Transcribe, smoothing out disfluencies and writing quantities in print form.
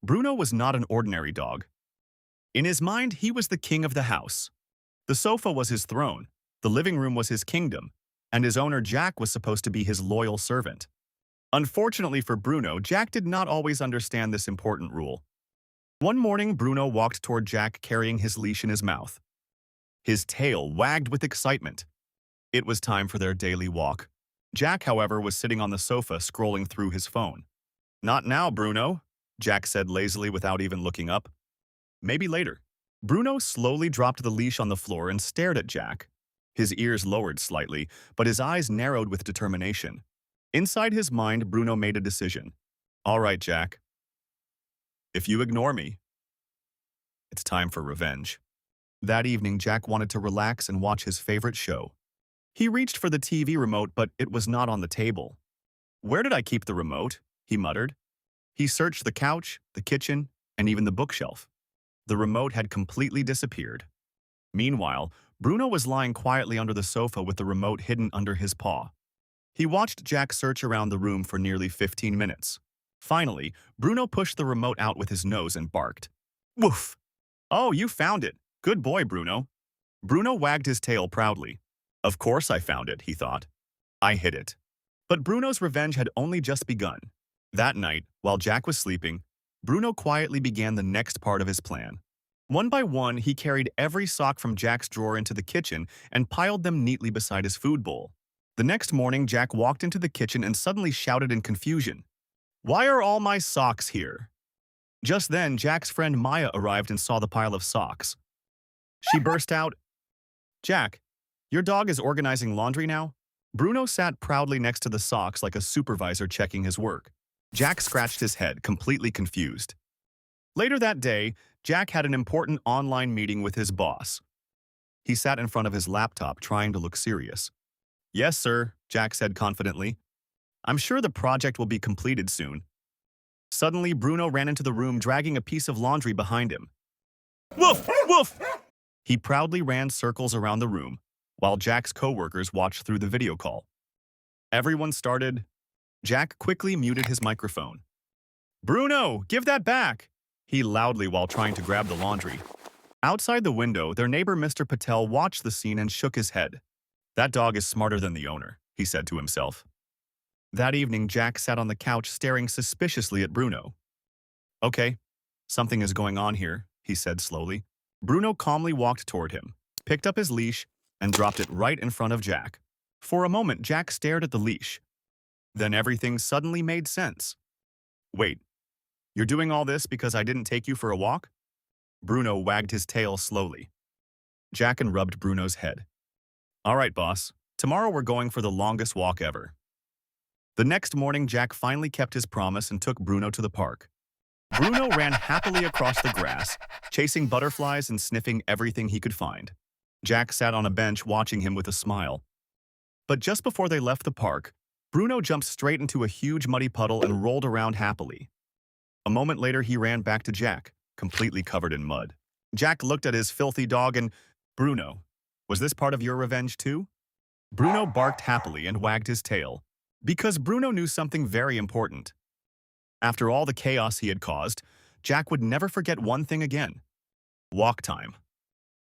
Bruno was not an ordinary dog. In his mind, he was the king of the house. The sofa was his throne, the living room was his kingdom, and his owner Jack was supposed to be his loyal servant. Unfortunately for Bruno, Jack did not always understand this important rule. One morning, Bruno walked toward Jack carrying his leash in his mouth. His tail wagged with excitement. It was time for their daily walk. Jack, however, was sitting on the sofa scrolling through his phone. "Not now, Bruno," Jack said lazily without even looking up. "Maybe later." Bruno slowly dropped the leash on the floor and stared at Jack. His ears lowered slightly, but his eyes narrowed with determination. Inside his mind, Bruno made a decision. "All right, Jack. If you ignore me, it's time for revenge." That evening, Jack wanted to relax and watch his favorite show. He reached for the TV remote, but it was not on the table. "Where did I keep the remote?" he muttered. He searched the couch, the kitchen, and even the bookshelf. The remote had completely disappeared. Meanwhile, Bruno was lying quietly under the sofa with the remote hidden under his paw. He watched Jack search around the room for nearly 15 minutes. Finally, Bruno pushed the remote out with his nose and barked. "Woof! Oh, you found it! Good boy, Bruno." Bruno wagged his tail proudly. "Of course I found it," he thought. "I hid it." But Bruno's revenge had only just begun. That night, while Jack was sleeping, Bruno quietly began the next part of his plan. One by one, he carried every sock from Jack's drawer into the kitchen and piled them neatly beside his food bowl. The next morning, Jack walked into the kitchen and suddenly shouted in confusion, "Why are all my socks here?" Just then, Jack's friend Maya arrived and saw the pile of socks. She burst out, "Jack, your dog is organizing laundry now?" Bruno sat proudly next to the socks like a supervisor checking his work. Jack scratched his head, completely confused. Later that day, Jack had an important online meeting with his boss. He sat in front of his laptop trying to look serious. "Yes, sir," Jack said confidently. "I'm sure the project will be completed soon." Suddenly, Bruno ran into the room dragging a piece of laundry behind him. "Woof! Woof!" He proudly ran circles around the room, while Jack's co-workers watched through the video call. Everyone started. Jack quickly muted his microphone. "Bruno, give that back!" he loudly while trying to grab the laundry. Outside the window, their neighbor Mr. Patel watched the scene and shook his head. "That dog is smarter than the owner," he said to himself. That evening, Jack sat on the couch staring suspiciously at Bruno. "Okay, something is going on here," he said slowly. Bruno calmly walked toward him, picked up his leash, and dropped it right in front of Jack. For a moment, Jack stared at the leash. Then everything suddenly made sense. "Wait, you're doing all this because I didn't take you for a walk?" Bruno wagged his tail slowly. Jack rubbed Bruno's head. "All right, boss. Tomorrow we're going for the longest walk ever." The next morning, Jack finally kept his promise and took Bruno to the park. Bruno ran happily across the grass, chasing butterflies and sniffing everything he could find. Jack sat on a bench watching him with a smile. But just before they left the park, Bruno jumped straight into a huge muddy puddle and rolled around happily. A moment later, he ran back to Jack, completely covered in mud. Jack looked at his filthy dog and, "Bruno, was this part of your revenge too?" Bruno barked happily and wagged his tail, because Bruno knew something very important. After all the chaos he had caused, Jack would never forget one thing again: walk time.